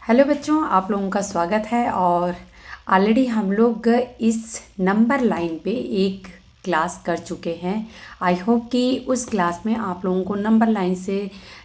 Hello बच्चों, आप लोगों का स्वागत है। और ऑलरेडी हम लोग इस नंबर लाइन पे एक क्लास कर चुके हैं। आई होप कि उस क्लास में आप लोगों को नंबर लाइन से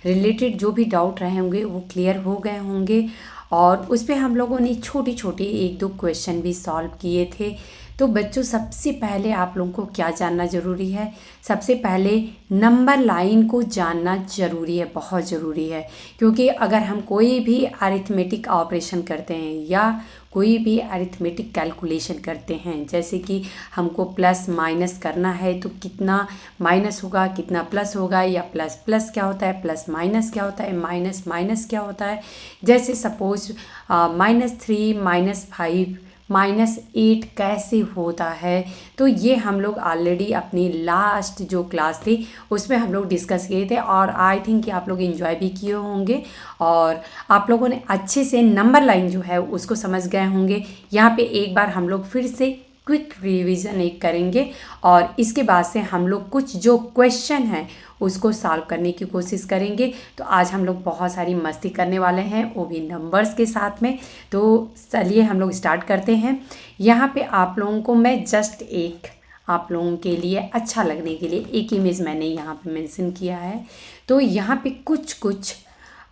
रिलेटेड जो भी डाउट रहे होंगे वो क्लियर हो गए होंगे। और उस पे हम लोगों ने छोटी छोटी एक दो क्वेश्चन भी सॉल्व किए थे। तो बच्चों, सबसे पहले आप लोगों को क्या जानना ज़रूरी है? सबसे पहले नंबर लाइन को जानना ज़रूरी है, बहुत ज़रूरी है। क्योंकि अगर हम कोई भी अरिथमेटिक ऑपरेशन करते हैं या कोई भी अरिथमेटिक कैलकुलेशन करते हैं, जैसे कि हमको प्लस माइनस करना है, तो कितना माइनस होगा, कितना प्लस होगा, या प्लस प्लस क्या होता है, प्लस माइनस क्या होता है, माइनस माइनस क्या होता है। जैसे सपोज -3 -5 -8 कैसे होता है, तो ये हम लोग ऑलरेडी अपनी लास्ट जो क्लास थी उसमें हम लोग डिस्कस किए थे। और आई थिंक कि आप लोग एंजॉय भी किए होंगे और आप लोगों ने अच्छे से नंबर लाइन जो है उसको समझ गए होंगे। यहाँ पे एक बार हम लोग फिर से क्विक रिवीजन एक करेंगे और इसके बाद से हम लोग कुछ जो क्वेश्चन हैं उसको सॉल्व करने की कोशिश करेंगे। तो आज हम लोग बहुत सारी मस्ती करने वाले हैं, वो भी नंबर्स के साथ में। तो चलिए हम लोग स्टार्ट करते हैं। यहाँ पे आप लोगों को मैं जस्ट एक आप लोगों के लिए अच्छा लगने के लिए एक इमेज मैंने यहाँ पे मेंशन किया है। तो यहाँ पे कुछ कुछ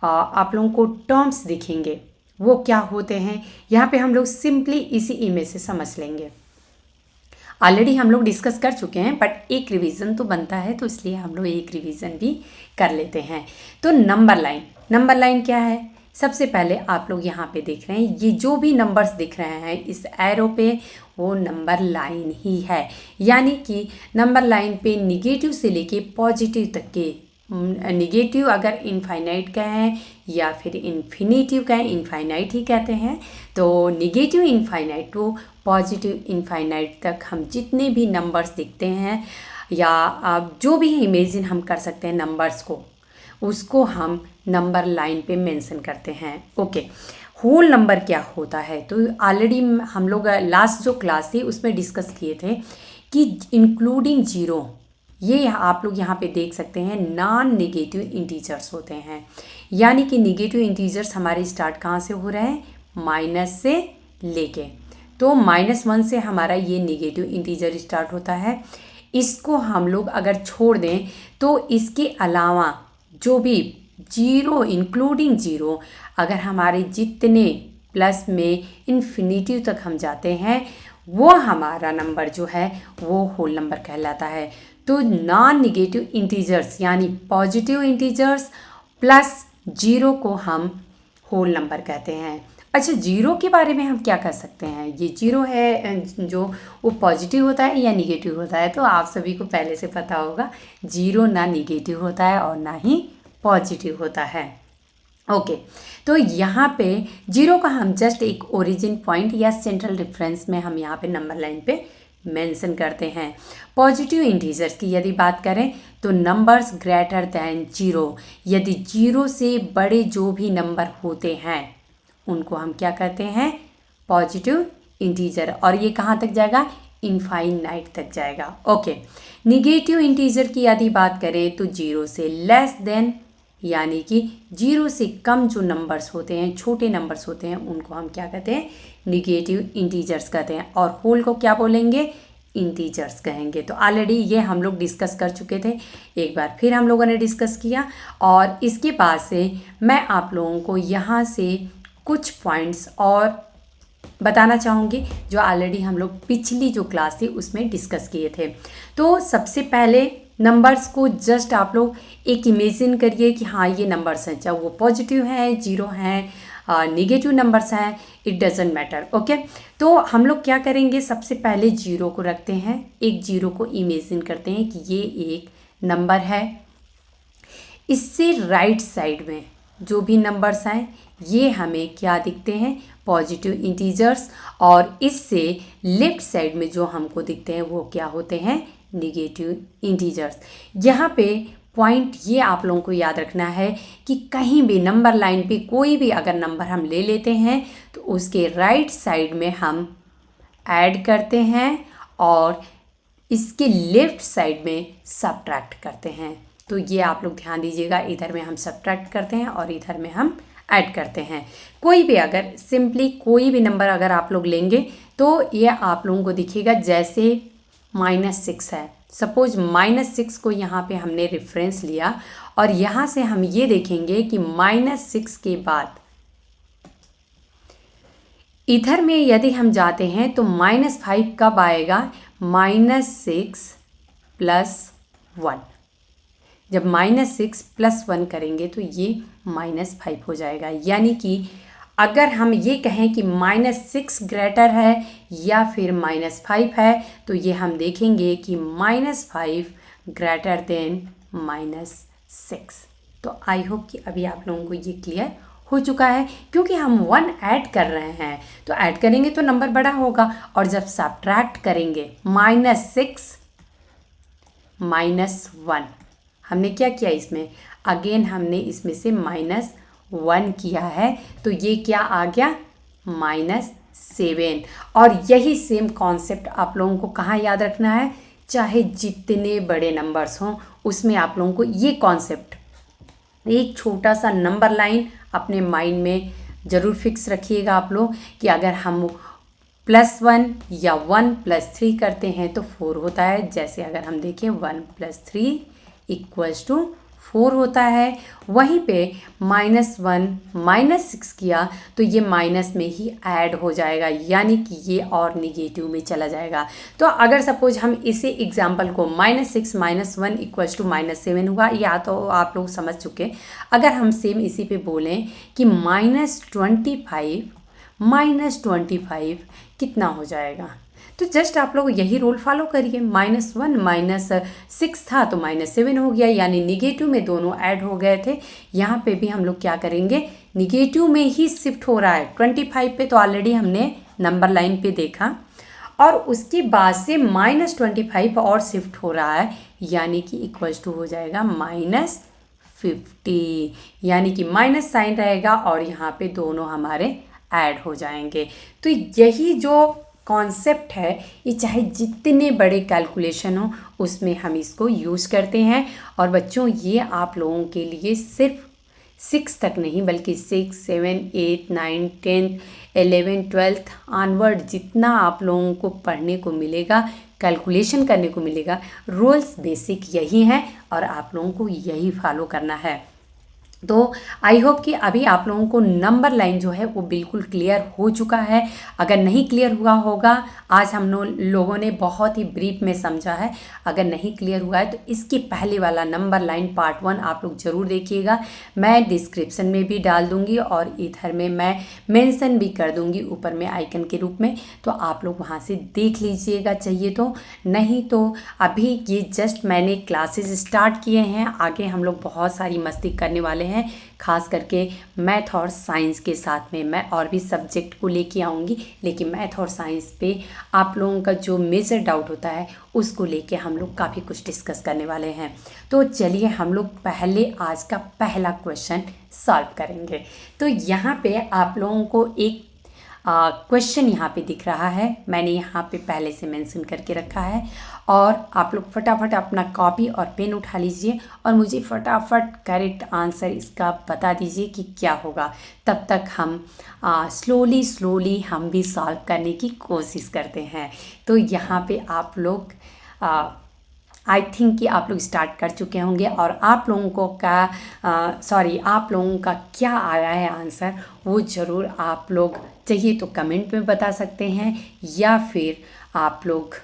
आप लोगों को टर्म्स दिखेंगे, वो क्या होते हैं यहाँ पे हम लोग सिंपली इसी इमेज से समझ लेंगे। ऑलरेडी हम लोग डिस्कस कर चुके हैं, बट एक रिवीजन तो बनता है, तो इसलिए हम लोग एक रिवीजन भी कर लेते हैं। तो नंबर लाइन क्या है? सबसे पहले आप लोग यहाँ पे देख रहे हैं, ये जो भी नंबर्स दिख रहे हैं इस एरो पे, वो नंबर लाइन ही है। यानी कि नंबर लाइन पे निगेटिव से लेके पॉजिटिव तक के, निगेटिव अगर इनफाइनाइट कहें या फिर इन्फिनिटिव कहें, इनफाइनाइट ही कहते हैं, तो negative infinite to positive infinite तक हम जितने भी नंबर्स दिखते हैं या आप जो भी इमेजिन हम कर सकते हैं नंबर्स को, उसको हम नंबर लाइन पे मेंशन करते हैं। ओके, होल नंबर क्या होता है? तो ऑलरेडी हम लोग लास्ट जो क्लास थी उसमें डिस्कस किए थे कि इंक्लूडिंग जीरो, ये आप लोग यहाँ पे देख सकते हैं, नॉन नेगेटिव इंटीजर्स होते हैं। यानी कि नेगेटिव इंटीजर्स हमारे स्टार्ट कहाँ से हो रहे हैं? माइनस से लेके। तो -1 से हमारा ये नेगेटिव इंटीजर स्टार्ट होता है। इसको हम लोग अगर छोड़ दें तो इसके अलावा जो भी जीरो इंक्लूडिंग जीरो, अगर हमारे जितने प्लस में इन्फिनिटिव तक हम जाते हैं, वो हमारा नंबर जो है वो होल नंबर कहलाता है। तो नॉन निगेटिव इंटीजर्स यानी पॉजिटिव इंटीजर्स प्लस जीरो को हम होल नंबर कहते हैं। अच्छा, जीरो के बारे में हम क्या कर सकते हैं? ये जीरो है जो वो पॉजिटिव होता है या निगेटिव होता है? तो आप सभी को पहले से पता होगा, जीरो ना निगेटिव होता है और ना ही पॉजिटिव होता है। ओके, तो यहाँ पे जीरो का हम जस्ट एक ओरिजिन पॉइंट या सेंट्रल रेफरेंस में हम यहाँ पे नंबर लाइन पे मेंशन करते हैं। पॉजिटिव इंटीजर्स की यदि बात करें तो नंबर्स ग्रेटर दैन जीरो, यदि जीरो से बड़े जो भी नंबर होते हैं उनको हम क्या कहते हैं? Positive integer. और ये कहाँ तक जाएगा? इनफाइनाइट तक जाएगा। ओके, निगेटिव इंटीजर की यदि बात करें तो जीरो से लेस देन, यानी कि जीरो से कम जो नंबर्स होते हैं, छोटे नंबर्स होते हैं, उनको हम क्या कहते हैं? निगेटिव इंटीजर्स कहते हैं। और होल को क्या बोलेंगे? इंटीजर्स कहेंगे। तो ऑलरेडी ये हम लोग डिस्कस कर चुके थे, एक बार फिर हम लोगों ने डिस्कस किया। और इसके बाद से मैं आप लोगों को यहाँ से कुछ पॉइंट्स और बताना चाहूँगी जो ऑलरेडी हम लोग पिछली जो क्लास थी उसमें डिस्कस किए थे। तो सबसे पहले नंबर्स को जस्ट आप लोग एक इमेजिन करिए कि हाँ ये नंबर्स हैं, चाहे वो पॉजिटिव हैं, जीरो हैं, नेगेटिव नंबर्स हैं, इट डजेंट मैटर। ओके, तो हम लोग क्या करेंगे? सबसे पहले जीरो को रखते हैं, एक जीरो को इमेजिन करते हैं कि ये एक नंबर है। इससे राइट साइड में जो भी नंबर्स हैं ये हमें क्या दिखते हैं? Positive integers. और इससे लेफ्ट साइड में जो हमको दिखते हैं वो क्या होते हैं? Negative integers. यहाँ पे पॉइंट ये आप लोगों को याद रखना है कि कहीं भी नंबर लाइन पे कोई भी अगर नंबर हम ले लेते हैं तो उसके राइट साइड में हम ऐड करते हैं और इसके लेफ्ट साइड में सब्ट्रैक्ट करते हैं। तो ये आप लोग ध्यान दीजिएगा, इधर में हम सब्ट्रैक्ट करते हैं और इधर में हम ऐड करते हैं। कोई भी अगर सिंपली कोई भी नंबर अगर आप लोग लेंगे तो ये आप लोगों को दिखेगा जैसे -6 है। सपोज -6 को यहाँ पे हमने रेफरेंस लिया और यहाँ से हम ये देखेंगे कि -6 के बाद इधर में यदि हम जाते हैं तो -5 कब आएगा? -6 + 1। जब -6 + 1 करेंगे तो ये -5 हो जाएगा। यानी कि अगर हम ये कहें कि -6 ग्रेटर है या फिर -5 है तो ये हम देखेंगे कि -5 ग्रेटर देन -6। तो आई होप कि अभी आप लोगों को ये क्लियर हो चुका है, क्योंकि हम 1 ऐड कर रहे हैं तो ऐड करेंगे तो नंबर बड़ा होगा, और जब सब्ट्रैक्ट करेंगे -6 -1, हमने क्या किया इसमें? अगेन हमने इसमें से -1 किया है तो ये क्या आ गया? -7। और यही सेम कॉन्सेप्ट आप लोगों को कहाँ याद रखना है? चाहे जितने बड़े नंबर्स हों उसमें आप लोगों को ये कॉन्सेप्ट, एक छोटा सा नंबर लाइन अपने माइंड में ज़रूर फिक्स रखिएगा आप लोग कि अगर हम +1 या 1 + 3 करते हैं तो 4 होता है। जैसे अगर हम देखें 1 + 3 = 4 होता है। वहीं पे -1 -6 किया तो ये माइनस में ही ऐड हो जाएगा, यानी कि ये और निगेटिव में चला जाएगा। तो अगर सपोज हम इसी एग्जाम्पल को -6 -1 = -7 हुआ, या तो आप लोग समझ चुके। अगर हम सेम इसी पे बोलें कि -25 कितना हो जाएगा, तो जस्ट आप लोग यही रूल फॉलो करिए। -1 -6 था तो -7 हो गया, यानी निगेटिव में दोनों ऐड हो गए थे। यहाँ पे भी हम लोग क्या करेंगे? निगेटिव में ही शिफ्ट हो रहा है। 25 पे तो ऑलरेडी हमने नंबर लाइन पे देखा, और उसके बाद से -25 और शिफ्ट हो रहा है, यानी कि = हो जाएगा -50, यानी कि माइनस साइन रहेगा और यहाँ पे दोनों हमारे ऐड हो जाएंगे। तो यही जो कॉन्सेप्ट है ये चाहे जितने बड़े कैलकुलेशन हो उसमें हम इसको यूज़ करते हैं। और बच्चों ये आप लोगों के लिए सिर्फ 6 तक नहीं बल्कि 6, 7, 8, 9, 10, 11, 12 ऑनवर्ड जितना आप लोगों को पढ़ने को मिलेगा, कैलकुलेशन करने को मिलेगा, रूल्स बेसिक यही हैं और आप लोगों को यही फॉलो करना है। तो आई होप कि अभी आप लोगों को नंबर लाइन जो है वो बिल्कुल क्लियर हो चुका है। अगर नहीं क्लियर हुआ होगा, आज हम लोगों ने बहुत ही ब्रीफ में समझा है। अगर नहीं क्लियर हुआ है तो इसके पहले वाला नंबर लाइन पार्ट 1 आप लोग ज़रूर देखिएगा। मैं डिस्क्रिप्शन में भी डाल दूंगी और इधर में मैं मेंशन भी कर दूंगी ऊपर में आइकन के रूप में, तो आप लोग वहाँ से देख लीजिएगा चाहिए तो। नहीं तो अभी ये जस्ट मैंने क्लासेस स्टार्ट किए हैं, आगे हम लोग बहुत सारी मस्ती करने वाले हैं, खास करके मैथ और साइंस के साथ में। मैं और भी सब्जेक्ट को लेके आऊँगी, लेकिन मैथ और साइंस पे आप लोगों का जो मेजर डाउट होता है उसको लेके हम लोग काफ़ी कुछ डिस्कस करने वाले हैं। तो चलिए हम लोग पहले आज का पहला क्वेश्चन सॉल्व करेंगे। तो यहाँ पे आप लोगों को एक क्वेश्चन यहाँ पे दिख रहा है, मैंने यहाँ पे पहले से मेंशन करके रखा है, और आप लोग फटाफट अपना कॉपी और पेन उठा लीजिए और मुझे फटाफट करेक्ट आंसर इसका बता दीजिए कि क्या होगा। तब तक हम स्लोली हम भी सॉल्व करने की कोशिश करते हैं। तो यहाँ पे आप लोग आई थिंक कि आप लोग स्टार्ट कर चुके होंगे, और आप लोगों को आप लोगों का क्या आया है आंसर वो ज़रूर आप लोग चाहिए तो कमेंट में बता सकते हैं, या फिर आप लोग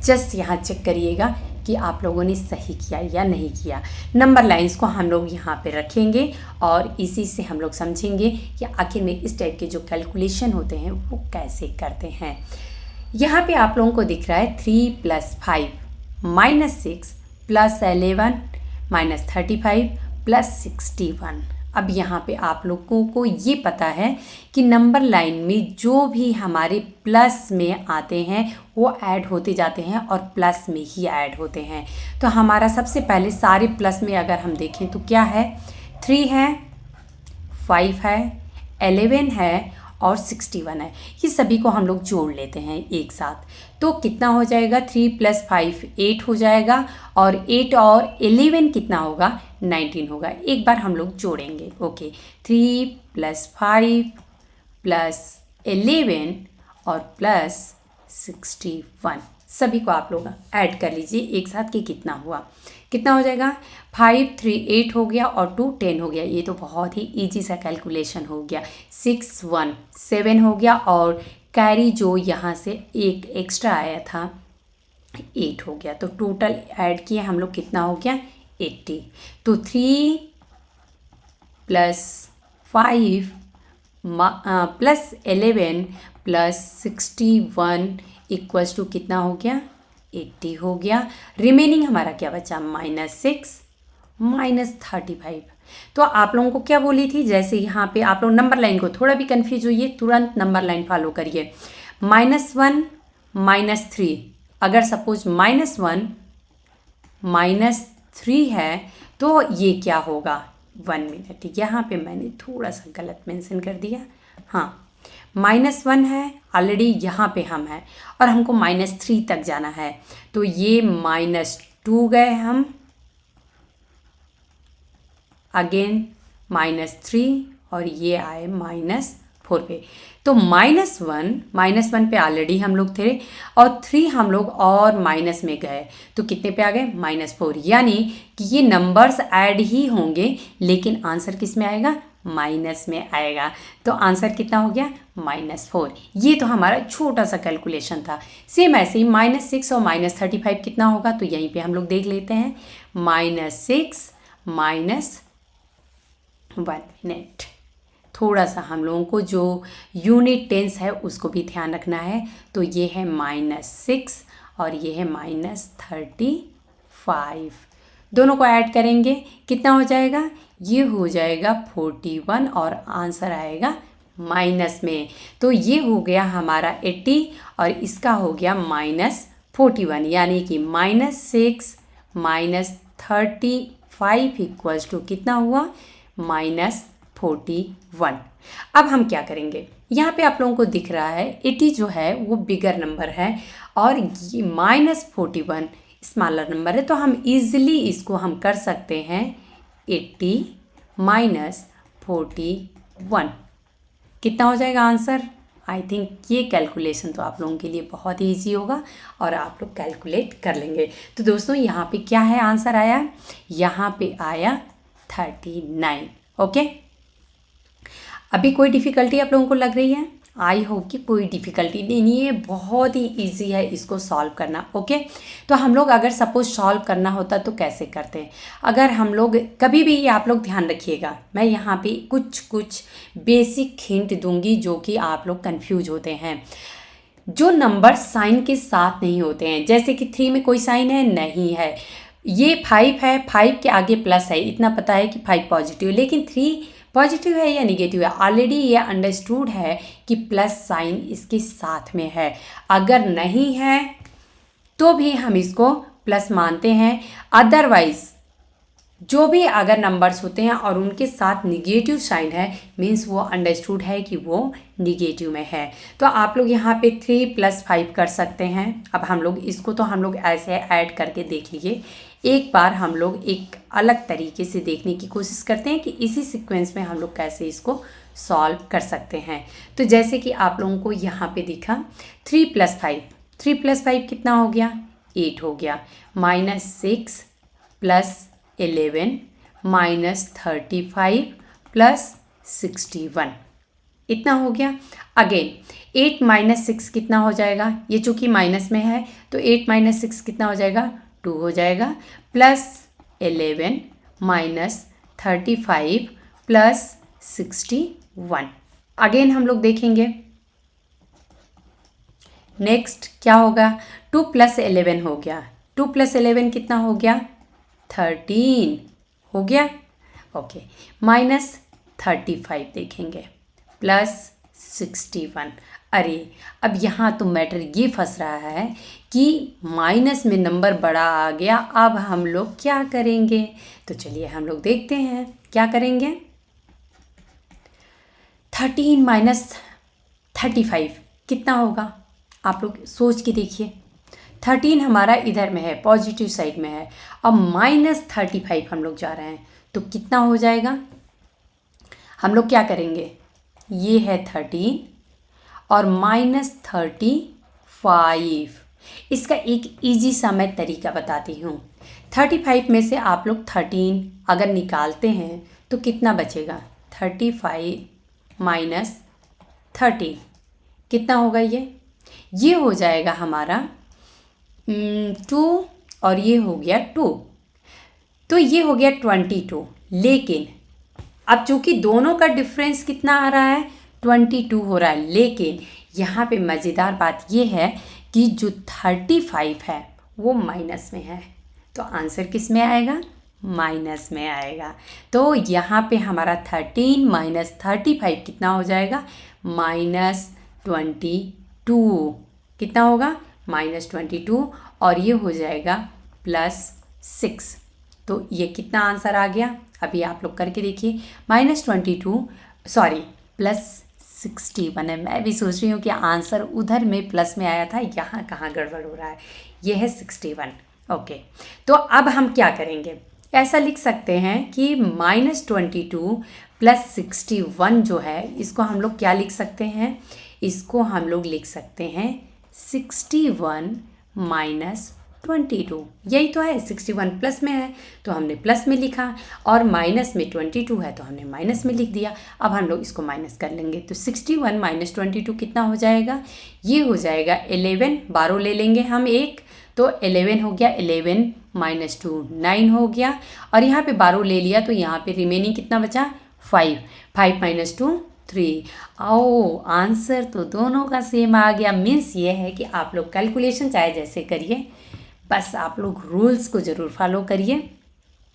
जस्ट यहाँ चेक करिएगा कि आप लोगों ने सही किया या नहीं किया। नंबर लाइंस को हम लोग यहाँ पे रखेंगे और इसी से हम लोग समझेंगे कि आखिर में इस टाइप के जो कैलकुलेशन होते हैं वो कैसे करते हैं। यहाँ पे आप लोगों को दिख रहा है 3 + 5 -6 + 11 -35 + 61। अब यहाँ पे आप लोगों को ये पता है कि नंबर लाइन में जो भी हमारे प्लस में आते हैं वो ऐड होते जाते हैं और प्लस में ही ऐड होते हैं। तो हमारा सबसे पहले सारे प्लस में अगर हम देखें तो क्या है? 3 है, 5 है, 11 है और 61 है। ये सभी को हम लोग जोड़ लेते हैं एक साथ, तो कितना हो जाएगा 3 + 5 8 हो जाएगा, और 8 और 11 कितना होगा 19 होगा। एक बार हम लोग जोड़ेंगे। ओके, 3 + 5 + 11 और प्लस 61, सभी को आप लोग ऐड कर लीजिए एक साथ कि कितना हुआ। कितना हो जाएगा 5 3 8 हो गया और 2 10 हो गया। ये तो बहुत ही इजी सा कैलकुलेशन हो गया। 6 1 7 हो गया, और कैरी जो यहाँ से एक एक्स्ट्रा आया था 8 हो गया। तो टोटल ऐड किए हम लोग कितना हो गया 80। तो 3 + 5 + 11 + 61 इक्वल्स टू कितना हो गया 80 हो गया। रिमेनिंग हमारा क्या बचा -6 -35। तो आप लोगों को क्या बोली थी, जैसे यहाँ पे आप लोग नंबर लाइन को थोड़ा भी कंफ्यूज हुई तुरंत नंबर लाइन फॉलो करिए। -1 -3, अगर सपोज -1 -3 है तो ये क्या होगा 1 मिनट, यहाँ पे मैंने थोड़ा सा गलत मेंशन कर दिया। हाँ, -1 है ऑलरेडी यहाँ पे हम हैं, और हमको -3 तक जाना है, तो ये -2 गए हम, अगेन -3, और ये आए -4 पे। तो -1 पे ऑलरेडी हम लोग थे, और 3 हम लोग और माइनस में गए, तो कितने पे आ गए -4। यानी कि ये नंबर्स ऐड ही होंगे, लेकिन आंसर किस में आएगा माइनस में आएगा। तो आंसर कितना हो गया -4। ये तो हमारा छोटा सा कैलकुलेशन था। सेम ऐसे ही -6 और -35 कितना होगा, तो यहीं पे हम लोग देख लेते हैं। -6 -1 मिनट, थोड़ा सा हम लोगों को जो यूनिट टेंस है उसको भी ध्यान रखना है। तो ये है -6 और ये है -35, दोनों को ऐड करेंगे कितना हो जाएगा, ये हो जाएगा 41, और आंसर आएगा माइनस में। तो ये हो गया हमारा 80 और इसका हो गया -41, यानी कि -6 -35 इक्वल्स टू कितना हुआ -41। अब हम क्या करेंगे, यहाँ पे आप लोगों को दिख रहा है 80 जो है वो बिगर नंबर है, और ये -41 स्मॉलर नंबर है। तो हम इजीली इसको हम कर सकते हैं 80 -41, कितना हो जाएगा आंसर। आई थिंक ये कैलकुलेशन तो आप लोगों के लिए बहुत ही ईजी होगा, और आप लोग कैलकुलेट कर लेंगे। तो दोस्तों यहाँ पे क्या है आंसर आया, यहाँ पे आया 39। ओके, अभी कोई डिफ़िकल्टी आप लोगों को लग रही है, आई होप कि कोई डिफ़िकल्टी नहीं है, बहुत ही इजी है इसको सॉल्व करना। ओके, तो हम लोग अगर सपोज सॉल्व करना होता तो कैसे करते हैं, अगर हम लोग कभी भी, ये आप लोग ध्यान रखिएगा, मैं यहाँ पे कुछ बेसिक हिंट दूंगी जो कि आप लोग कंफ्यूज होते हैं। जो नंबर साइन के साथ नहीं होते हैं, जैसे कि 3 में कोई साइन है नहीं है, ये 5 है, 5 के आगे प्लस है, इतना पता है कि 5 पॉजिटिव, लेकिन 3 पॉजिटिव है या निगेटिव है, ऑलरेडी ये अंडरस्टूड है कि प्लस साइन इसके साथ में है। अगर नहीं है तो भी हम इसको प्लस मानते हैं, अदरवाइज जो भी अगर नंबर्स होते हैं और उनके साथ निगेटिव साइन है, मीन्स वो अंडरस्टूड है कि वो निगेटिव में है। तो आप लोग यहाँ पे 3 + 5 कर सकते हैं। अब हम लोग इसको तो हम लोग ऐसे ऐड करके देख लीजिए। एक बार हम लोग एक अलग तरीके से देखने की कोशिश करते हैं कि इसी सीक्वेंस में हम लोग कैसे इसको सॉल्व कर सकते हैं। तो जैसे कि आप लोगों को यहाँ पे दिखा 3 + 5, 3 + 5 कितना हो गया 8 हो गया, -6 + 11 -35 + 61, इतना हो गया। अगेन 8 - 6 कितना हो जाएगा, ये चूँकि माइनस में है तो 8 - 6 कितना हो जाएगा 2 हो जाएगा, +11 -35 + 61। अगेन हम लोग देखेंगे नेक्स्ट क्या होगा, 2 + 11 हो गया, 2 + 11 कितना हो गया 13 हो गया। ओके, -35 देखेंगे, +61। अरे अब यहाँ तो मैटर ये फंस रहा है कि माइनस में नंबर बड़ा आ गया, अब हम लोग क्या करेंगे। तो चलिए हम लोग देखते हैं क्या करेंगे। 13 - 35 कितना होगा, आप लोग सोच के देखिए। 13 हमारा इधर में है, पॉजिटिव साइड में है, अब -35 हम लोग जा रहे हैं तो कितना हो जाएगा। हम लोग क्या करेंगे, ये है 13 और -35। इसका एक इजी सा मैं तरीका बताती हूँ। 35 में से आप लोग 13 अगर निकालते हैं तो कितना बचेगा, 35 - 13 कितना होगा, ये हो जाएगा हमारा 2 और ये हो गया 2, तो ये हो गया 22। लेकिन अब चूंकि दोनों का डिफरेंस कितना आ रहा है, 22 हो रहा है, लेकिन यहाँ पे मज़ेदार बात ये है कि जो 35 है वो माइनस में है, तो आंसर किस में आएगा, माइनस में आएगा। तो यहाँ पे हमारा 13 - 35 कितना हो जाएगा, -22 कितना होगा, -22 और ये हो जाएगा +6। तो ये कितना आंसर आ गया, अभी आप लोग करके देखिए। +61 है। मैं भी सोच रही हूँ कि आंसर उधर में प्लस में आया था, यहाँ कहाँ गड़बड़ हो रहा है, ये है 61। ओके, तो अब हम क्या करेंगे, ऐसा लिख सकते हैं कि -22 + 61 जो है, इसको हम लोग क्या लिख सकते हैं, इसको हम लोग लिख सकते हैं 61 - 22। यही तो है, 61 प्लस में है तो हमने प्लस में लिखा, और माइनस में 22 है तो हमने माइनस में लिख दिया। अब हम लोग इसको माइनस कर लेंगे, तो 61 - 22 कितना हो जाएगा, ये हो जाएगा 11, 12 ले लेंगे हम एक, तो 11 हो गया, 11 - 2 9 हो गया, और यहाँ पे 12 ले लिया तो यहाँ पे रिमेनिंग कितना बचा, 5 - 2 3। आओ, आंसर तो दोनों का सेम आ गया। मीन्स ये है कि आप लोग कैलकुलेशन चाहे जैसे करिए, बस आप लोग रूल्स को ज़रूर फॉलो करिए,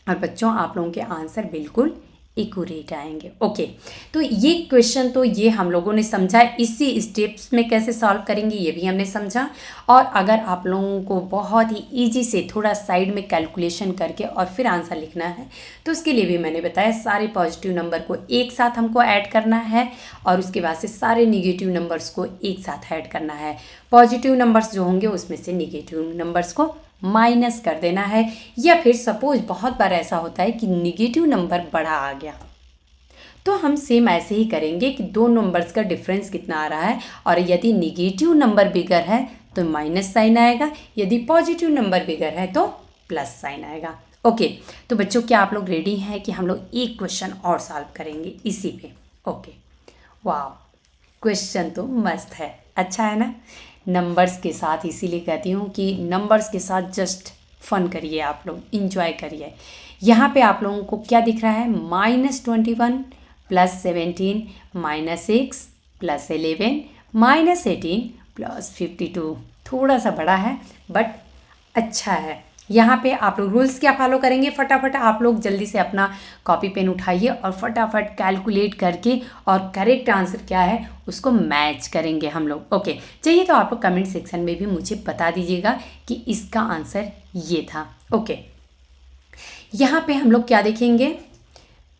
और बच्चों आप लोगों के आंसर बिल्कुल एक्यूरेट आएंगे। ओके, तो ये क्वेश्चन तो ये हम लोगों ने समझा, इसी स्टेप्स में कैसे सॉल्व करेंगे ये भी हमने समझा। और अगर आप लोगों को बहुत ही इजी से थोड़ा साइड में कैलकुलेशन करके और फिर आंसर लिखना है, तो उसके लिए भी मैंने बताया, सारे पॉजिटिव नंबर को एक साथ हमको ऐड करना है, और उसके बाद से सारे निगेटिव नंबर्स को एक साथ ऐड करना है। पॉजिटिव नंबर्स जो होंगे उसमें से निगेटिव नंबर्स को माइनस कर देना है, या फिर सपोज बहुत बार ऐसा होता है कि निगेटिव नंबर बड़ा आ गया, तो हम सेम ऐसे ही करेंगे कि दो नंबर्स का डिफरेंस कितना आ रहा है, और यदि निगेटिव नंबर बिगर है तो माइनस साइन आएगा, यदि पॉजिटिव नंबर बिगर है तो प्लस साइन आएगा। ओके, तो बच्चों क्या आप लोग रेडी हैं कि हम लोग एक क्वेश्चन और सॉल्व करेंगे इसी पे। ओके, वाह, क्वेश्चन तो मस्त है, अच्छा है ना। नंबर्स के साथ इसीलिए कहती हूँ कि नंबर्स के साथ जस्ट फन करिए, आप लोग इंजॉय करिए। यहाँ पे आप लोगों को क्या दिख रहा है, -21 + 17 -6 + 11 -18 + 52। थोड़ा सा बड़ा है बट अच्छा है। यहाँ पे आप लोग रूल्स क्या फॉलो करेंगे, फटाफट आप लोग जल्दी से अपना कॉपी पेन उठाइए और फटाफट कैलकुलेट करके और करेक्ट आंसर क्या है उसको मैच करेंगे हम लोग। ओके, चाहिए तो आप लोग कमेंट सेक्शन में भी मुझे बता दीजिएगा कि इसका आंसर ये था। ओके, यहाँ पे हम लोग क्या देखेंगे,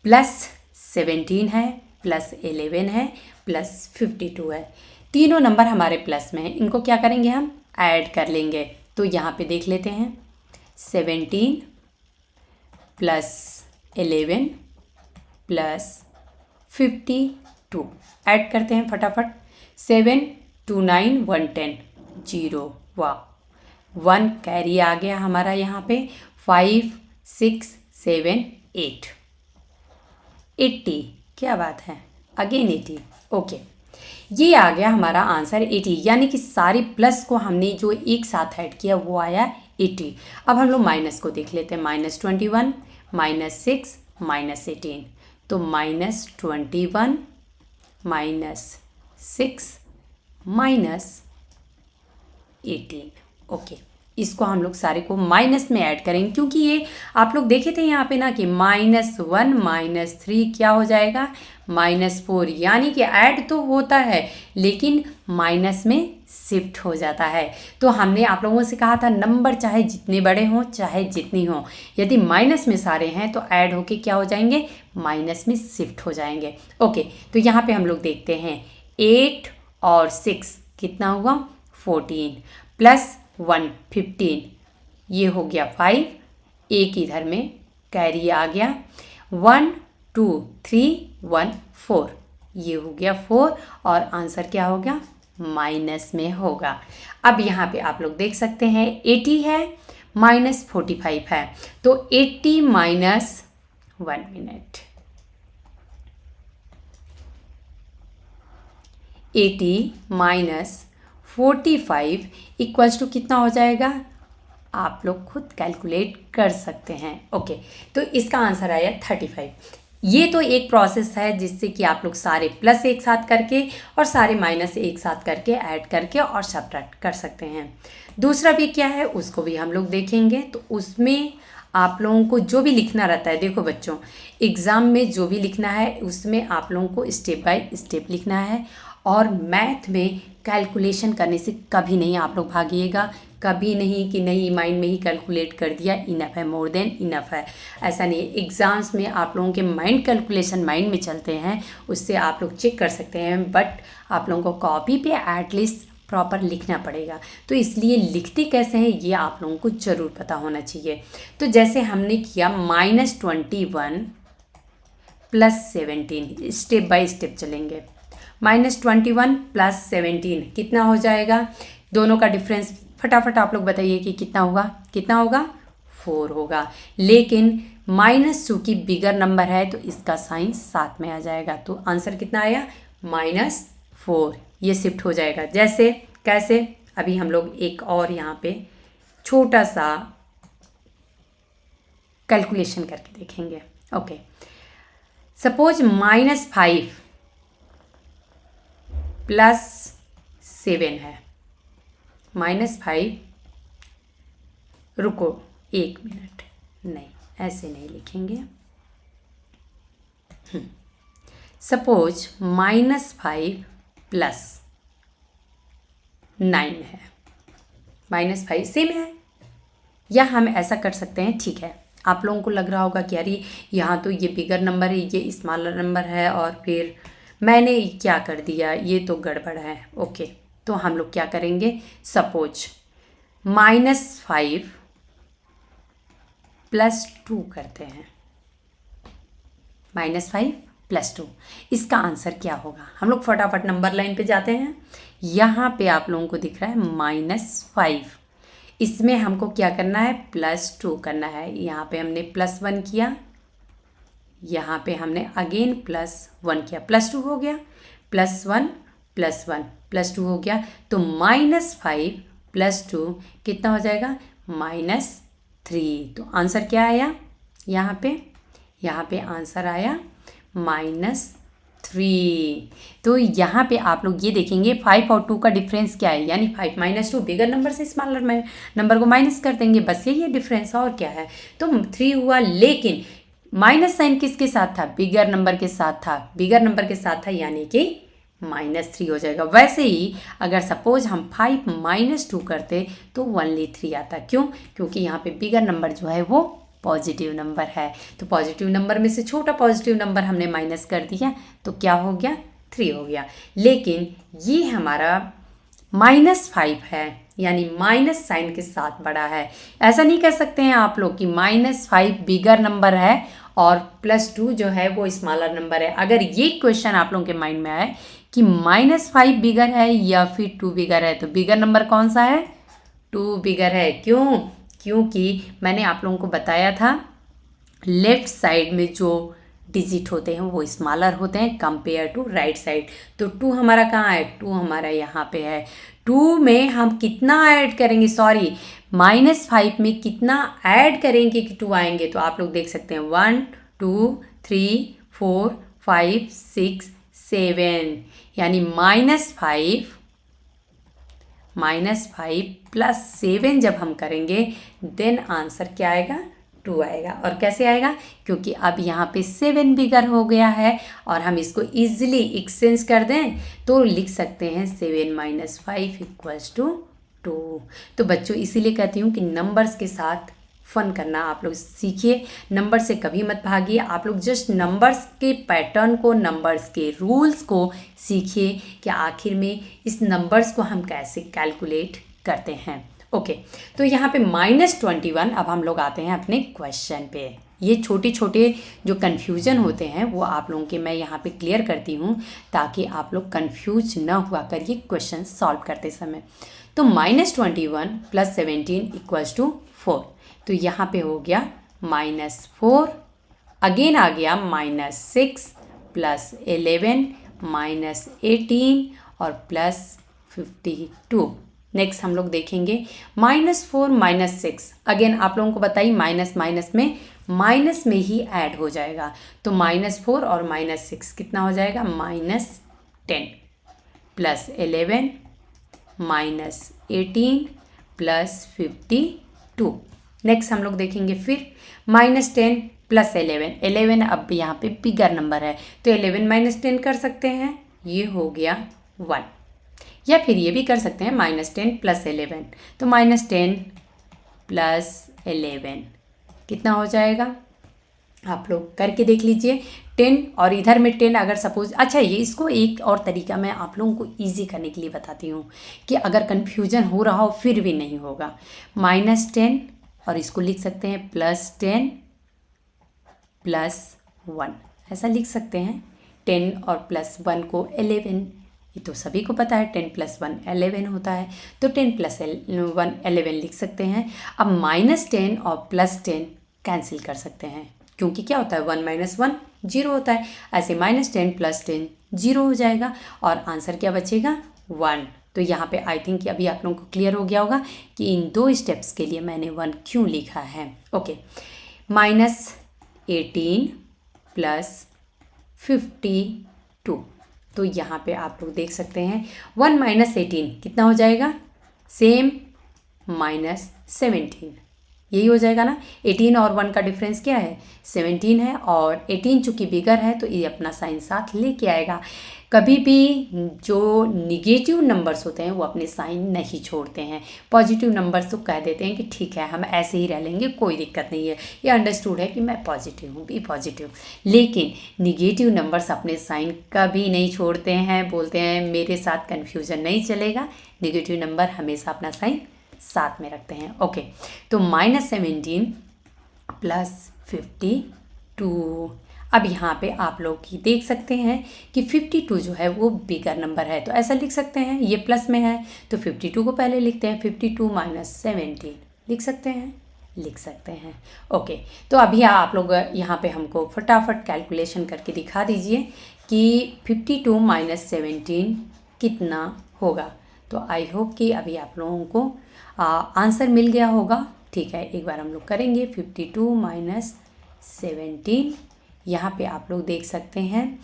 +17 है, +11 है, +52 है, तीनों नंबर हमारे प्लस में हैं, इनको क्या करेंगे हम ऐड कर लेंगे। तो यहाँ पे देख लेते हैं, 17 + 11 + 52 ऐड करते हैं फटाफट। 7 2 9 1 10 0, वाह, 1 कैरी आ गया हमारा यहाँ पे। 5 6 7 8 80, क्या बात है, अगेन 80। ओके, ये आ गया हमारा आंसर 80, यानी कि सारे प्लस को हमने जो एक साथ ऐड किया वो आया 80। अब हम लोग माइनस को देख लेते हैं, -21 -6 -18, तो -21 -6 -18। ओके, इसको हम लोग सारे को माइनस में ऐड करेंगे, क्योंकि ये आप लोग देखे थे यहाँ पे ना कि -1 -3 क्या हो जाएगा, -4, यानी कि ऐड तो होता है लेकिन माइनस में शिफ्ट हो जाता है। तो हमने आप लोगों से कहा था नंबर चाहे जितने बड़े हों चाहे जितनी हों, यदि माइनस में सारे हैं तो ऐड होके क्या हो जाएंगे, माइनस में शिफ्ट हो जाएंगे। ओके, तो यहाँ पे हम लोग देखते हैं 8 और 6 कितना हुआ 14 प्लस 1 15, ये हो गया 5, एक इधर में कैरी आ गया 1 2 3 1 4, ये हो गया 4 और आंसर क्या हो गया माइनस में होगा। अब यहाँ पे आप लोग देख सकते हैं 80 है माइनस 45 है, तो 80 माइनस 1 मिनट 80 माइनस 45 इक्वल्स टू कितना हो जाएगा, आप लोग खुद कैलकुलेट कर सकते हैं। ओके, तो इसका आंसर आया 35। ये तो एक प्रोसेस है जिससे कि आप लोग सारे प्लस एक साथ करके और सारे माइनस एक साथ करके ऐड करके और सब्ट्रैक्ट कर सकते हैं। दूसरा भी क्या है उसको भी हम लोग देखेंगे। तो उसमें आप लोगों को जो भी लिखना रहता है, देखो बच्चों एग्ज़ाम में जो भी लिखना है उसमें आप लोगों को स्टेप बाय स्टेप लिखना है, और मैथ में कैलकुलेशन करने से कभी नहीं आप लोग भागिएगा, कभी नहीं कि नहीं माइंड में ही कैलकुलेट कर दिया इनफ है, मोर देन इनफ है, ऐसा नहीं है। एग्ज़ाम्स में आप लोगों के माइंड कैलकुलेशन माइंड में चलते हैं, उससे आप लोग चेक कर सकते हैं, बट आप लोगों को कॉपी पे एटलीस्ट प्रॉपर लिखना पड़ेगा। तो इसलिए लिखते कैसे हैं ये आप लोगों को ज़रूर पता होना चाहिए। तो जैसे हमने किया -21 प्लस 17, स्टेप बाय स्टेप चलेंगे। -21 प्लस 17 कितना हो जाएगा, दोनों का डिफरेंस फटाफट आप लोग बताइए कि कितना होगा, कितना होगा 4 होगा। लेकिन -2 की बिगर नंबर है तो इसका साइन साथ में आ जाएगा, तो आंसर कितना आया -4, ये शिफ्ट हो जाएगा। जैसे कैसे, अभी हम लोग एक और यहाँ पे छोटा सा कैलकुलेशन करके देखेंगे। ओके, सपोज -5 प्लस 7 है, -5, रुको 1 मिनट, नहीं ऐसे नहीं लिखेंगे। सपोज -5 प्लस 9 है, -5 सेम है, या हम ऐसा कर सकते हैं, ठीक है आप लोगों को लग रहा होगा कि यार यहाँ तो ये बिगर नंबर है, ये स्मॉलर नंबर है, और फिर मैंने क्या कर दिया, ये तो गड़बड़ है। ओके, तो हम लोग क्या करेंगे, सपोज -5 प्लस 2 करते हैं, -5 प्लस 2, इसका आंसर क्या होगा। हम लोग फटाफट नंबर लाइन पे जाते हैं। यहाँ पे आप लोगों को दिख रहा है -5, इसमें हमको क्या करना है +2 करना है। यहाँ पे हमने +1 किया, यहाँ पे हमने अगेन +1 किया, +2 हो गया, +1 +1 +2 हो गया, तो -5 + 2 कितना हो जाएगा -3। तो आंसर क्या आया यहाँ पे आंसर आया -3। तो यहाँ पे आप लोग ये देखेंगे 5 और 2 का डिफरेंस क्या है, यानी 5 - 2 बिगर नंबर से स्मॉलर में नंबर को माइनस कर देंगे, बस यही है डिफरेंस, और क्या है। तो 3 हुआ, लेकिन माइनस साइन किसके साथ था, बिगर नंबर के साथ था, बिगर नंबर के साथ था, यानी कि -3 हो जाएगा। वैसे ही अगर सपोज हम 5 - 2 करते तो ओनली 3 आता, क्यों, क्योंकि यहाँ पे बिगर नंबर जो है वो पॉजिटिव नंबर है, तो पॉजिटिव नंबर में से छोटा पॉजिटिव नंबर हमने माइनस कर दिया, तो क्या हो गया 3 हो गया। लेकिन ये हमारा -5 है, यानी माइनस साइन के साथ बड़ा है। ऐसा नहीं कह सकते हैं आप लोग कि -5 बिगर नंबर है और +2 जो है वो स्मॉलर नंबर है। अगर ये क्वेश्चन आप लोगों के माइंड में आए कि -5 बिगर है या फिर 2 बिगर है, तो बिगर नंबर कौन सा है, 2 बिगर है। क्यों, क्योंकि मैंने आप लोगों को बताया था लेफ्ट साइड में जो डिजिट होते हैं वो स्मॉलर होते हैं कंपेयर टू राइट साइड। तो 2 हमारा कहाँ है, 2 हमारा यहाँ पे है। 2 में हम कितना ऐड करेंगे, सॉरी -5 में कितना ऐड करेंगे कि 2 आएंगे, तो आप लोग देख सकते हैं 1 2 3 4 5 6 7, यानी -5 प्लस 7 जब हम करेंगे देन आंसर क्या आएगा 2 आएगा। और कैसे आएगा, क्योंकि अब यहाँ पे 7 बिगर हो गया है और हम इसको इजीली एक्सचेंज कर दें तो लिख सकते हैं 7 - 5 = 2। तो बच्चों इसीलिए कहती हूँ कि नंबर्स के साथ फन करना आप लोग सीखिए, नंबर से कभी मत भागिए। आप लोग जस्ट नंबर्स के पैटर्न को, नंबर्स के रूल्स को सीखिए कि आखिर में इस नंबर्स को हम कैसे कैलकुलेट करते हैं। ओके, तो यहाँ पे -21। अब हम लोग आते हैं अपने क्वेश्चन पे। ये छोटे छोटे जो कन्फ्यूज़न होते हैं वो आप लोगों के मैं यहाँ पे क्लियर करती हूँ, ताकि आप लोग कन्फ्यूज ना हुआ करिए क्वेश्चन सॉल्व करते समय। तो -21 + 17 = 4। तो यहाँ पे हो गया -4, अगेन आ गया -6 + 11 -18 और +52। नेक्स्ट हम लोग देखेंगे -4 -6। अगेन आप लोगों को बताइए माइनस माइनस में माइनस में ही ऐड हो जाएगा, तो -4 और -6 कितना हो जाएगा, -10 + 11 -18 +52। नेक्स्ट हम लोग देखेंगे फिर -10 + 11। 11 अब यहाँ पे बिगर नंबर है, तो 11 - 10 कर सकते हैं, ये हो गया 1। या फिर ये भी कर सकते हैं -10 + 11, तो -10 + 11 कितना हो जाएगा, आप लोग करके देख लीजिए। 10 और इधर में 10 अगर सपोज, अच्छा ये इसको एक और तरीका मैं आप लोगों को ईजी करने के लिए बताती हूँ कि अगर कन्फ्यूजन हो रहा हो फिर भी नहीं होगा। -10 और इसको लिख सकते हैं +10 + 1, ऐसा लिख सकते हैं। 10 और +1 को 11, ये तो सभी को पता है 10 + 1 11 होता है, तो 10 + 1 11 लिख सकते हैं। अब -10 और +10 कैंसिल कर सकते हैं, क्योंकि क्या होता है 1 - 1 0 होता है, ऐसे -10 + 10 0 हो जाएगा और आंसर क्या बचेगा 1। तो यहाँ पे आई थिंक कि अभी आप लोगों को क्लियर हो गया होगा कि इन 2 स्टेप्स के लिए मैंने 1 क्यों लिखा है। ओके, -18 + 52। तो यहाँ पे आप लोग देख सकते हैं 1 - 18 कितना हो जाएगा, सेम -17, यही हो जाएगा ना। 18 और 1 का डिफरेंस क्या है, 17 है, और 18 चूँकि बिगर है तो ये अपना साइन साथ लेके आएगा। कभी भी जो निगेटिव नंबर्स होते हैं वो अपने साइन नहीं छोड़ते हैं, पॉजिटिव नंबर्स तो कह देते हैं कि ठीक है हम ऐसे ही रह लेंगे, कोई दिक्कत नहीं है, ये अंडरस्टूड है कि मैं पॉजिटिव हूँ, बी पॉजिटिव। लेकिन निगेटिव नंबर्स अपने साइन कभी नहीं छोड़ते हैं, बोलते हैं मेरे साथ कन्फ्यूजन नहीं चलेगा, निगेटिव नंबर हमेशा अपना साइन साथ में रखते हैं। ओके, तो -17 + 52। अब यहाँ पे आप लोग ही देख सकते हैं कि 52 जो है वो बिगर नंबर है, तो ऐसा लिख सकते हैं, ये प्लस में है तो 52 को पहले लिखते हैं, 52 - 17 लिख सकते हैं, लिख सकते हैं। ओके, तो अभी आप लोग यहाँ पे हमको फटाफट कैलकुलेशन करके दिखा दीजिए कि 52 - 17 कितना होगा। तो आई होप कि अभी आप लोगों को आंसर मिल गया होगा। ठीक है, एक बार हम लोग करेंगे 52 - 17। यहाँ पे आप लोग देख सकते हैं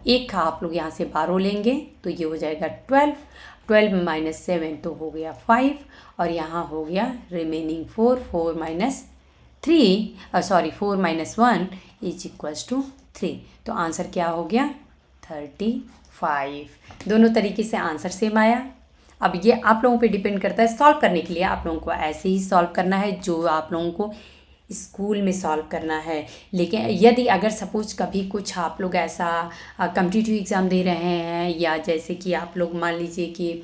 एक का आप लोग यहाँ से 12 लेंगे तो ये हो जाएगा 12। 12 - 7 तो हो गया 5, और यहाँ हो गया रिमेनिंग 4। 4 - 1 = 3। तो आंसर क्या हो गया 35। दोनों तरीके से आंसर सेम आया। अब ये आप लोगों पे डिपेंड करता है, सॉल्व करने के लिए आप लोगों को ऐसे ही सॉल्व करना है जो आप लोगों को स्कूल में सॉल्व करना है। लेकिन यदि अगर सपोज कभी कुछ आप लोग ऐसा कॉम्पिटिटिव एग्ज़ाम दे रहे हैं, या जैसे कि आप लोग मान लीजिए कि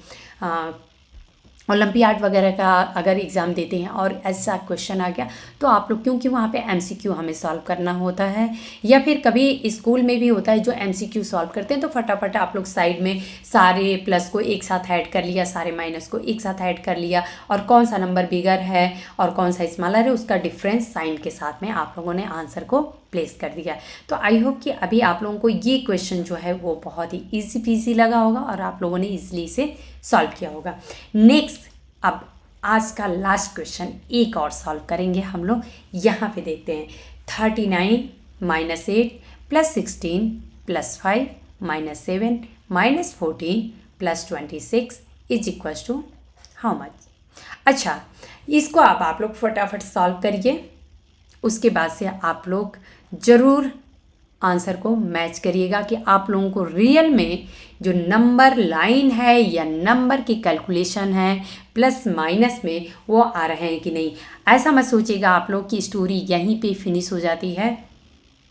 ओलंपियाड वगैरह का अगर एग्ज़ाम देते हैं और ऐसा क्वेश्चन आ गया, तो आप लोग, क्योंकि वहाँ पे एमसीक्यू हमें सॉल्व करना होता है, या फिर कभी स्कूल में भी होता है जो एमसीक्यू सॉल्व करते हैं, तो फटाफट आप लोग साइड में सारे प्लस को एक साथ ऐड कर लिया, सारे माइनस को एक साथ ऐड कर लिया, और कौन सा नंबर बिगर है और कौन सा स्मॉलर है उसका डिफरेंस साइन के साथ में आप लोगों ने आंसर को प्लेस कर दिया। तो आई होप कि अभी आप लोगों को ये क्वेश्चन जो है वो बहुत ही ईजी पीजी लगा होगा और आप लोगों ने ईजिली इसे सॉल्व किया होगा। नेक्स्ट, अब आज का लास्ट क्वेश्चन एक और सॉल्व करेंगे हम लोग। यहाँ पे देखते हैं 39 - 8 + 16 + 5 - 7 - 14 + 26 = हाउ मच। अच्छा, इसको अब आप लोग फटाफट सॉल्व करिए, उसके बाद से आप लोग ज़रूर आंसर को मैच करिएगा कि आप लोगों को रियल में जो नंबर लाइन है या नंबर की कैलकुलेशन है प्लस माइनस में वो आ रहे हैं कि नहीं। ऐसा मत सोचिएगा आप लोग की स्टोरी यहीं पे फिनिश हो जाती है।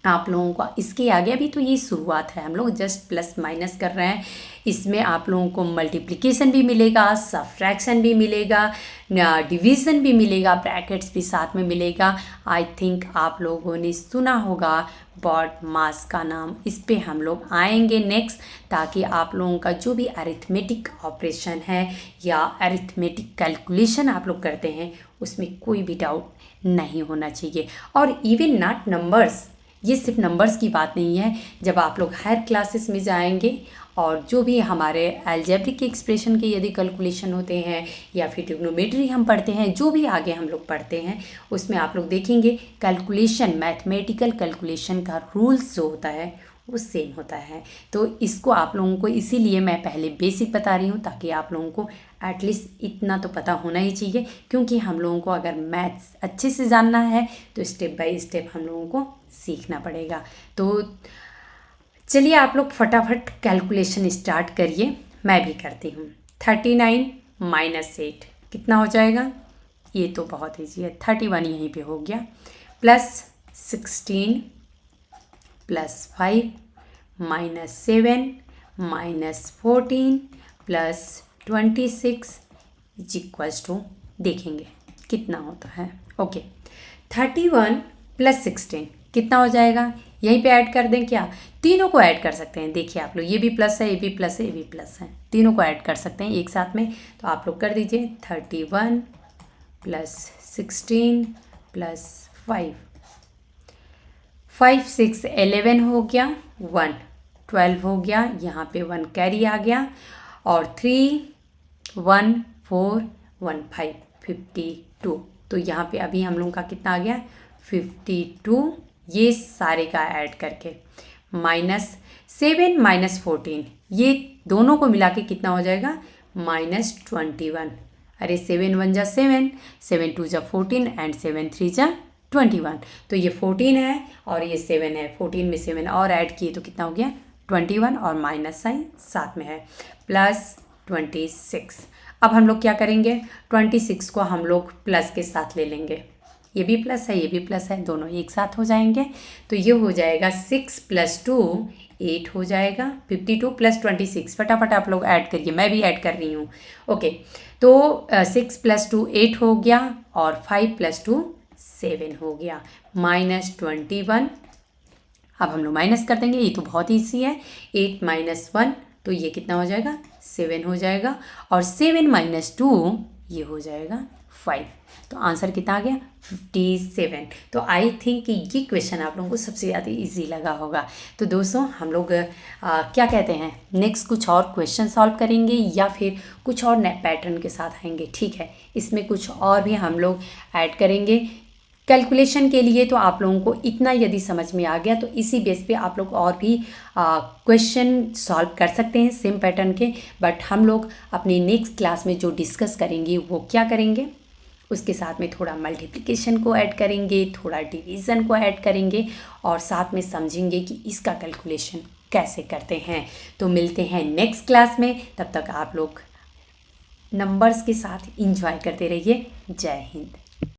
आप लोगों को इसके आगे अभी तो ये शुरुआत है, हम लोग जस्ट प्लस माइनस कर रहे हैं। इसमें आप लोगों को मल्टीप्लिकेशन भी मिलेगा, सब्ट्रैक्शन भी मिलेगा, डिवीज़न भी मिलेगा, ब्रैकेट्स भी साथ में मिलेगा। आई थिंक आप लोगों ने सुना होगा बॉड मास का नाम, इस पे हम लोग आएंगे नेक्स्ट, ताकि आप लोगों का जो भी अरिथमेटिक ऑपरेशन है या अरिथमेटिक कैलकुलेशन आप लोग करते हैं उसमें कोई भी डाउट नहीं होना चाहिए। और इवन नॉट नंबर्स, ये सिर्फ नंबर्स की बात नहीं है। जब आप लोग हायर क्लासेस में जाएंगे और जो भी हमारे अलजेब्रिक एक्सप्रेशन के यदि कैलकुलेशन होते हैं या फिर ट्रिग्नोमेट्री हम पढ़ते हैं, जो भी आगे हम लोग पढ़ते हैं उसमें आप लोग देखेंगे कैलकुलेशन, मैथमेटिकल कैलकुलेशन का रूल्स जो होता है वो सेम होता है। तो इसको आप लोगों को इसीलिए मैं पहले बेसिक बता रही हूँ, ताकि आप लोगों को एटलीस्ट इतना तो पता होना ही चाहिए, क्योंकि हम लोगों को अगर मैथ्स अच्छे से जानना है तो स्टेप बाय स्टेप हम लोगों को सीखना पड़ेगा। तो चलिए आप लोग फटाफट कैलकुलेशन स्टार्ट करिए, मैं भी करती हूँ। 39 माइनस 8 कितना हो जाएगा? ये तो बहुत ईजी है, 31 यहीं पे हो गया, plus 16 plus 5 minus 7 minus 14 plus 26 is equals to, देखेंगे कितना होता है। ओके, 31 प्लस 16 कितना हो जाएगा? यहीं पे ऐड कर दें क्या? तीनों को ऐड कर सकते हैं। देखिए आप लोग, ये भी प्लस है, ये भी प्लस है, ये भी प्लस है, तीनों को ऐड कर सकते हैं एक साथ में। तो आप लोग कर दीजिए 31 प्लस 16 प्लस 5, 5 6 11 हो गया, 1 12 हो गया, यहाँ पे 1 कैरी आ गया, और 3 1 4 1 5 52। तो यहाँ पे अभी हम लोग का कितना आ गया? 52, ये सारे का ऐड करके, माइनस 7 माइनस 14, ये दोनों को मिला के कितना हो जाएगा? माइनस 21। अरे 7 1 जा 7, 7 2 जा 14 एंड 7 3 जा 21। तो ये 14 है और ये 7 है, 14 में 7 और ऐड किए तो कितना हो गया? 21, और माइनस साइन साथ में है, प्लस 26। अब हम लोग क्या करेंगे? 26 को हम लोग प्लस के साथ ले लेंगे, ये भी प्लस है, ये भी प्लस है, दोनों एक साथ हो जाएंगे। तो ये हो जाएगा 6 प्लस 2 8 हो जाएगा, 52 प्लस 26, फटाफट आप लोग ऐड करिए, मैं भी ऐड कर रही हूँ। ओके, तो 6 प्लस 2 8 हो गया, और 5 प्लस 2 7 हो गया, माइनस 21। अब हम लोग माइनस कर देंगे, ये तो बहुत ईजी है, 8 माइनस 1, तो ये कितना हो जाएगा? 7 हो जाएगा, और 7 माइनस 2 ये हो जाएगा 5। तो आंसर कितना आ गया? 57। तो आई थिंक कि ये क्वेश्चन आप लोगों को सबसे ज़्यादा इजी लगा होगा। तो दोस्तों हम लोग क्या कहते हैं, नेक्स्ट कुछ और क्वेश्चन सॉल्व करेंगे या फिर कुछ और नए पैटर्न के साथ आएंगे, ठीक है? इसमें कुछ और भी हम लोग ऐड करेंगे कैलकुलेशन के लिए। तो आप लोगों को इतना यदि समझ में आ गया तो इसी बेस पे आप लोग और भी क्वेश्चन सॉल्व कर सकते हैं सेम पैटर्न के। बट हम लोग अपनी नेक्स्ट क्लास में जो डिस्कस करेंगे वो क्या करेंगे, उसके साथ में थोड़ा मल्टीप्लिकेशन को ऐड करेंगे, थोड़ा डिवीज़न को ऐड करेंगे, और साथ में समझेंगे कि इसका कैलकुलेशन कैसे करते हैं। तो मिलते हैं नेक्स्ट क्लास में, तब तक आप लोग नंबर्स के साथ एंजॉय करते रहिए। जय हिंद।